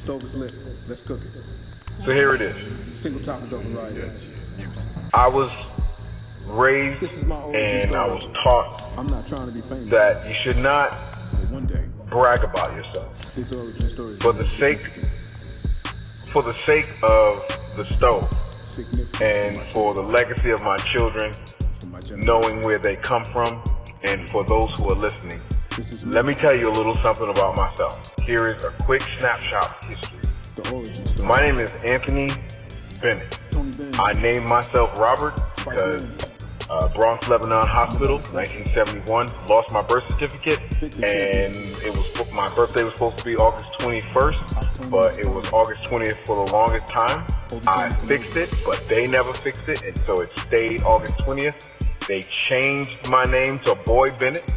Stove is lit. Let's cook it. So here it is. Single top and double ride. I was raised and I was taught I'm not trying to be famous. that you should not One day, brag about yourself. this origin story For the sake of the stove and for the legacy of my children, knowing where they come from, and for those who are listening, let me tell you a little something about myself. Here is a quick snapshot of history. My name is Anthony Bennz. I named myself Robert because Bronx Lebanon Hospital, 1971, lost my birth certificate, and my birthday was supposed to be August 21st, but it was August 20th for the longest time. I fixed it, but they never fixed it, and so it stayed August 20th. They changed my name to Boy Bennett,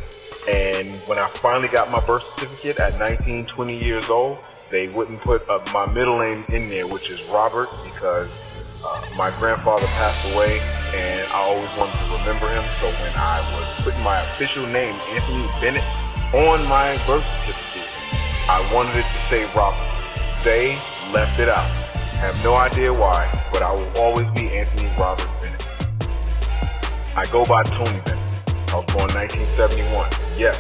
and when I finally got my birth certificate at 19, 20 years old, they wouldn't put my middle name in there, which is Robert, because my grandfather passed away, and I always wanted to remember him. So when I was putting my official name, Anthony Bennett, on my birth certificate, I wanted it to say Robert. They left it out. I have no idea why, but I will always be Anthony Robert Bennett. I go by Tony Bennz. I was born 1971. Yes,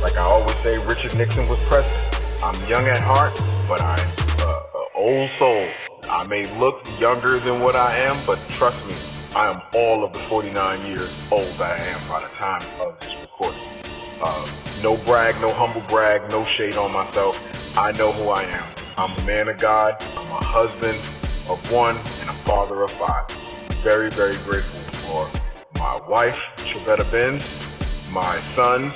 like I always say, Richard Nixon was president. I'm young at heart, but I'm an old soul. I may look younger than what I am, but trust me, I am all of the 49 years old that I am by the time of this recording. No brag, no humble brag, no shade on myself. I know who I am. I'm a man of God, I'm a husband of one, and a father of five. Very, very grateful for my wife, J.Etienne Bennz, my sons,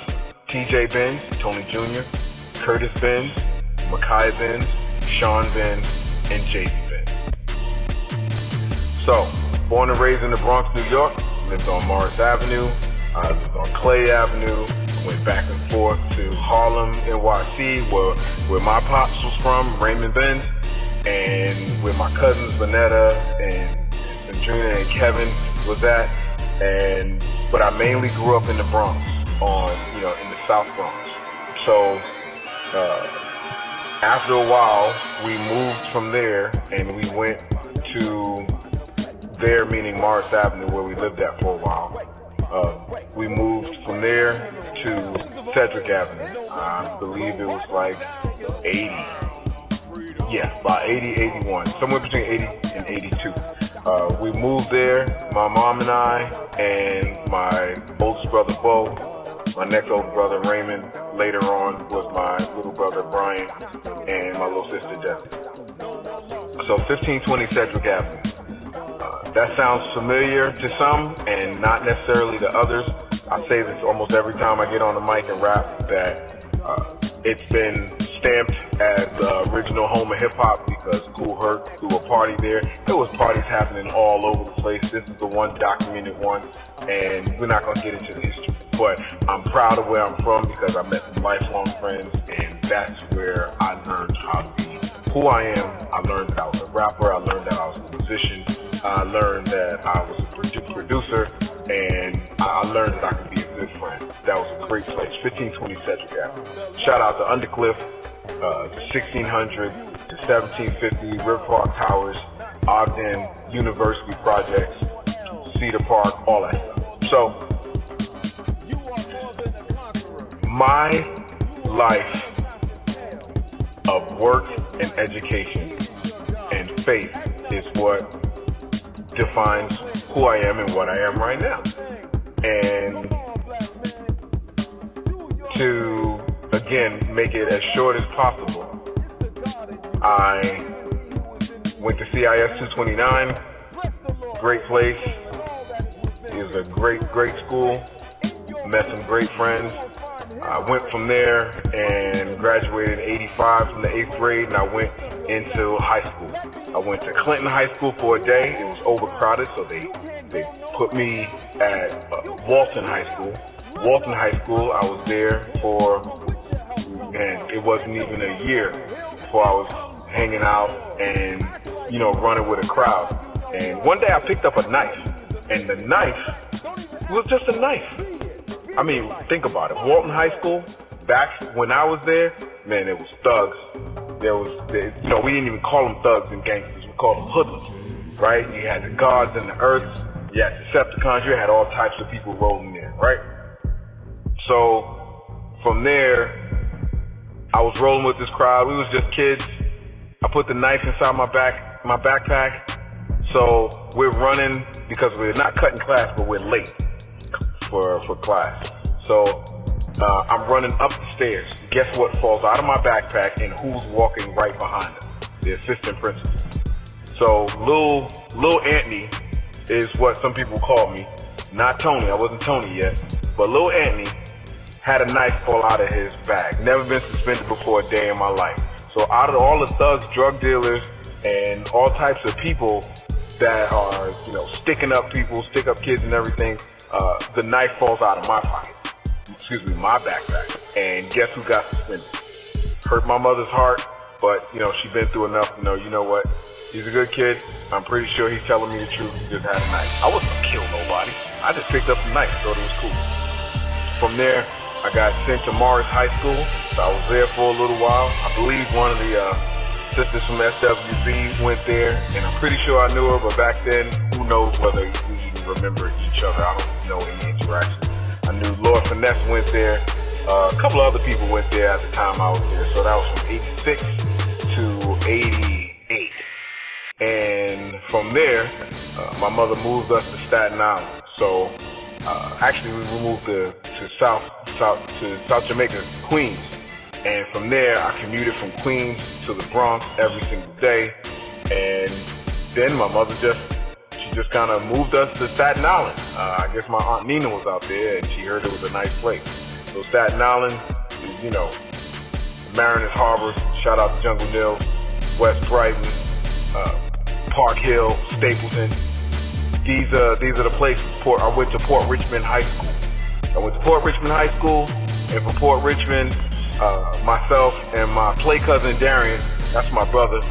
T.J. Bennz, Tony Jr., Curtis Bennz, Micaiah Bennz, Sean Bennz, and J.B. Bennz. So, born and raised in the Bronx, New York, lived on Morris Avenue, lived on Clay Avenue, went back and forth to Harlem, NYC, where my pops was from, Raymond Bennz, and where my cousins Vanetta and Sandrina and Kevin was at. But I mainly grew up in the Bronx, in the South Bronx. So after a while, we moved from there and we went to there, meaning Morris Avenue, where we lived at for a while. We moved from there to Cedric Avenue. I believe it was like 80. Yeah, about 80, 81, somewhere between 80 and 82. We moved there, my mom and I, and my oldest brother, Bo, my next older brother, Raymond. Later on was my little brother, Brian, and my little sister, Jessie. So 1520 Cedric Avenue. That sounds familiar to some and not necessarily to others. I say this almost every time I get on the mic and rap, that it's been stamped as the original home of hip-hop because Kool Herc threw a party there. There was parties happening all over the place. This is the one documented one, and we're not going to get into the history. But I'm proud of where I'm from because I met some lifelong friends, and that's where I learned how to be who I am. I learned that I was a rapper. I learned that I was a musician. I learned that I was a producer, and I learned that I could be a good friend. That was a great place, 1520 Cedric Avenue. Shout out to Undercliff, 1600 to 1750, River Park Towers, Ogden, University Projects, Cedar Park, all that stuff. So, my life of work and education and faith is what defines who I am and what I am right now. And to, again, make it as short as possible, I went to CIS 229, great place. It was a great, great school, met some great friends. I went from there and graduated in 85 from the 8th grade, and I went into high school. I went to Clinton High School for a day. It was overcrowded, so they put me at Walton High School. Walton High School, I was there for, and it wasn't even a year before I was hanging out and, running with a crowd. And one day I picked up a knife, and the knife was just a knife. I mean, think about it. Walton High School, back when I was there, man, it was thugs. we didn't even call them thugs and gangsters. We called them hoodlums, right? You had the guards and the earths. You had Decepticons. You had all types of people rolling in, right? So from there, I was rolling with this crowd. We was just kids. I put the knife inside my backpack. So we're running because we're not cutting class, but we're late for class. So I'm running up the stairs. Guess what falls out of my backpack and who's walking right behind us? The assistant principal. So Lil Anthony is what some people call me. Not Tony. I wasn't Tony yet. But Lil Anthony had a knife fall out of his bag. Never been suspended before a day in my life. So out of all the thugs, drug dealers, and all types of people that are, sticking up people, stick up kids and everything, the knife falls out of my pocket. My backpack. And guess who got suspended? Hurt my mother's heart, but, she's been through enough to know, you know what? He's a good kid. I'm pretty sure he's telling me the truth. He just had a knife. I wasn't gonna kill nobody. I just picked up the knife, thought it was cool. From there, I got sent to Morris High School. So I was there for a little while. I believe one of the sisters from SWB went there, and I'm pretty sure I knew her, but back then, who knows whether we even remember each other. I don't know any interaction. I knew Lord Finesse went there. A couple other people went there at the time I was there. So that was from 86 to 88. And from there, my mother moved us to Staten Island. So actually we moved to South Jamaica, Queens. And from there, I commuted from Queens to the Bronx every single day. And then my mother just kind of moved us to Staten Island. I guess my Aunt Nina was out there and she heard it was a nice place. So Staten Island is, Mariners Harbor, shout out to Jungle Nils, West Brighton, Park Hill, Stapleton. These are the places. I went to Port Richmond High School. And for Port Richmond, myself and my play cousin Darian, that's my brother.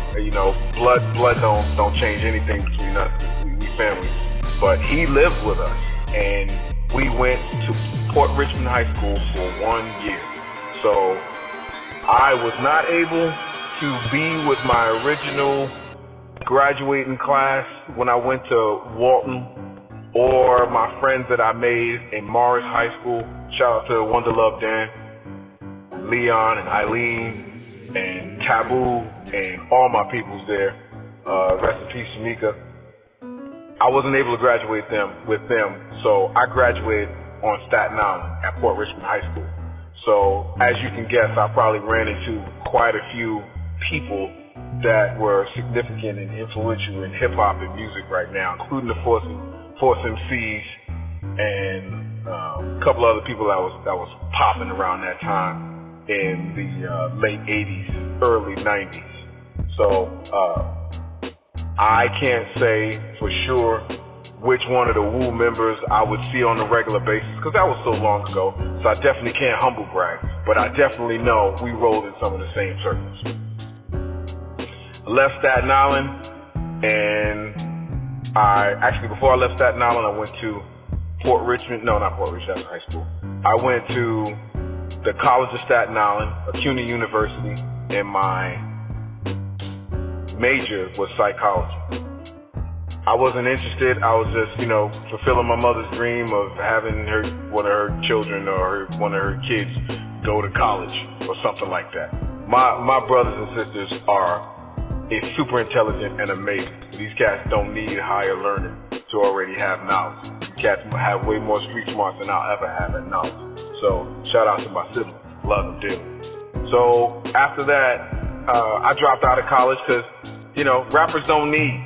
Blood don't change anything between us. We family. But he lived with us, and we went to Port Richmond High School for 1 year. So I was not able to be with my original graduating class when I went to Walton, or my friends that I made in Morris High School. Shout out to Wonder Love Dan, Leon and Eileen and Taboo and all my peoples there. Rest in peace, Shamika. I wasn't able to graduate with them, so I graduated on Staten Island at Port Richmond High School. So as you can guess, I probably ran into quite a few people that were significant and influential in hip hop and music right now, including the Force MCs and a couple other people that was popping around that time in the late 80s, early 90s. So I can't say for sure which one of the Wu members I would see on a regular basis, because that was so long ago. So I definitely can't humble brag, but I definitely know we rolled in some of the same circles. I left Staten Island, and before I left Staten Island, I went to Port Richmond. No, not Port Richmond, that's high school. I went to the College of Staten Island, a CUNY University, and my major was psychology. I wasn't interested. I was just, fulfilling my mother's dream of having one of her children or one of her kids go to college or something like that. My brothers and sisters are super intelligent and amazing. These cats don't need higher learning to already have knowledge. These cats have way more street smarts than I'll ever have at knowledge. So shout out to my siblings. Love them dearly. So after that, I dropped out of college because, rappers don't need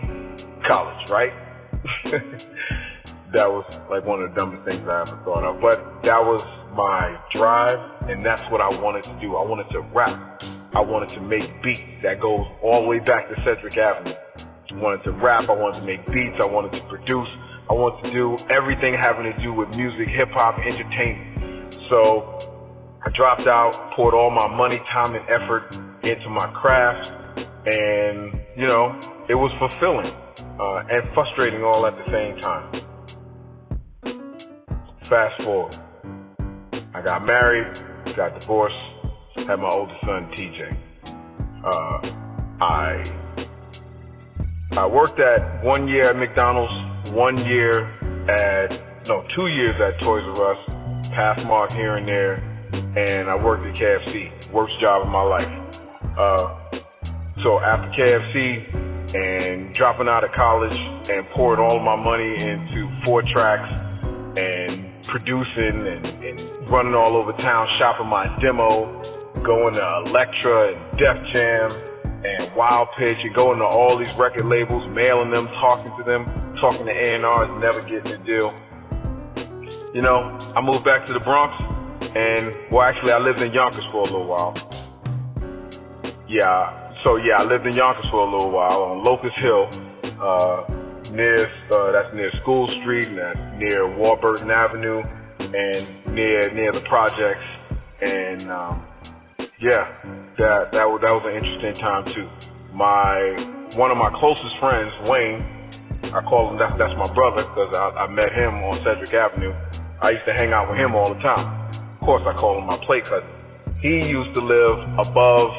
college, right? That was like one of the dumbest things I ever thought of. But that was my drive, and that's what I wanted to do. I wanted to rap. I wanted to make beats that goes all the way back to Cedric Avenue. I wanted to rap. I wanted to make beats. I wanted to produce. I wanted to do everything having to do with music, hip-hop, entertainment. So I dropped out, poured all my money, time, and effort into my craft, and, it was fulfilling and frustrating all at the same time. Fast forward. I got married, got divorced, had my oldest son, TJ. I worked at 1 year at McDonald's, 2 years at Toys R Us, Pathmark here and there, and I worked at KFC, worst job of my life. So after KFC and dropping out of college and poured all of my money into 4 tracks and producing and running all over town, shopping my demo, going to Elektra and Def Jam and Wild Pitch and going to all these record labels, mailing them, talking to A&Rs, never getting a deal. You know, I moved back to the Bronx and, well, actually I lived in Yonkers for a little while. I lived in Yonkers for a little while on Locust Hill, that's near School Street, and that's near Warburton Avenue, and near the projects, and that was an interesting time too. One of my closest friends, Wayne, I call him, that's my brother, because I met him on Cedric Avenue. I used to hang out with him all the time. Of course, I call him my play cousin. He used to live above,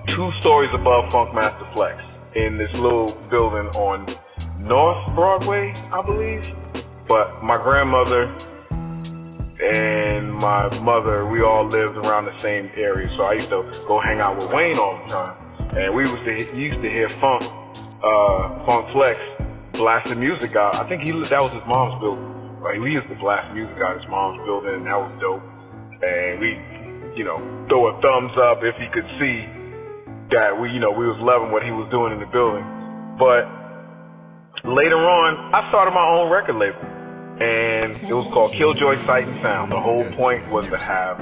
2 stories above Funkmaster Flex in this little building on North Broadway, I believe. But my grandmother and my mother, we all lived around the same area, so I used to go hang out with Wayne all the time. And we used to hear Funk Flex blasting music out. I think that was his mom's building. Right? We used to blast music out his mom's building, and that was dope. And we, throw a thumbs up if he could see that we was loving what he was doing in the building. But later on, I started my own record label, and it was called Killjoy Sight and Sound. The whole point was to have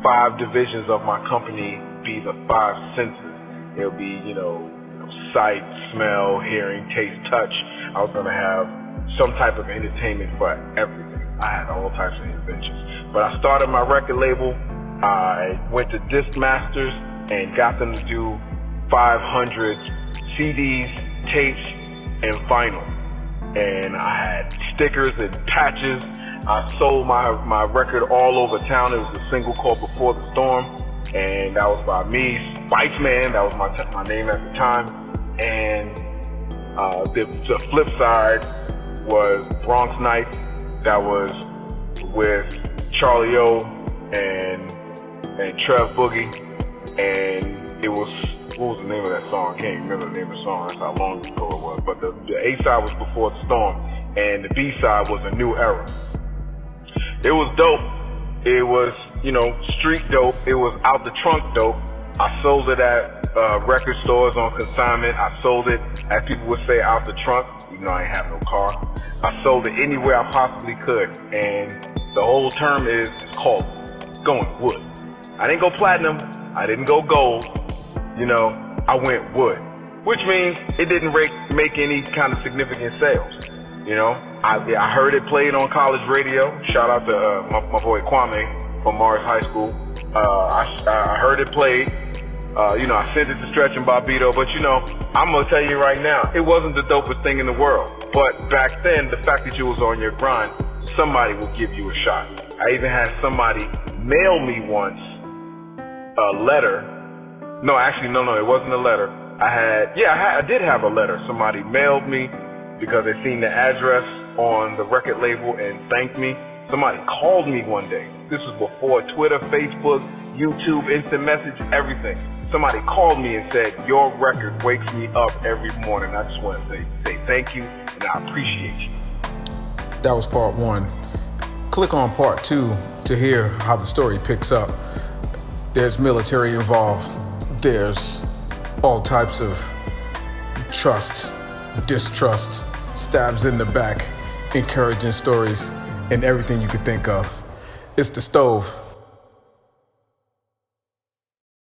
5 divisions of my company be the 5 senses. It'll be, sight, smell, hearing, taste, touch. I was gonna have some type of entertainment for everything. I had all types of inventions. But I started my record label. I went to Disc Masters and got them to do 500 CDs, tapes, and vinyl. And I had stickers and patches. I sold my record all over town. It was a single called Before the Storm, and that was by me, Spiceman. That was my name at the time. And the flip side was Bronx Night. That was with Charlie O and Trev Boogie, and it was, what was the name of that song? I can't remember the name of the song. That's how long ago it was. But the A side was Before the Storm, and the B side was A New Era. It was dope. It was, street dope. It was out the trunk dope. I sold it at record stores on consignment. I sold it, as people would say, out the trunk. Even though I ain't have no car. I sold it anywhere I possibly could. And the whole term is called going wood. I didn't go platinum. I didn't go gold. I went wood, which means it didn't make any kind of significant sales. I heard it played on college radio. Shout out to my boy Kwame from Morris High School. I heard it played. I sent it to Stretch and Bobbito, but I'm gonna tell you right now, it wasn't the dopest thing in the world. But back then, the fact that you was on your grind, somebody would give you a shot. I even had somebody mail me once a letter. No, actually, no, it wasn't a letter. I did have a letter. Somebody mailed me because they seen the address on the record label and thanked me. Somebody called me one day. This was before Twitter, Facebook, YouTube, instant message, everything. Somebody called me and said, your record wakes me up every morning. I just want to say thank you, and I appreciate you. That was part 1. Click on part 2 to hear how the story picks up. There's military involved. There's all types of trust, distrust, stabs in the back, encouraging stories, and everything you could think of. It's the STOV.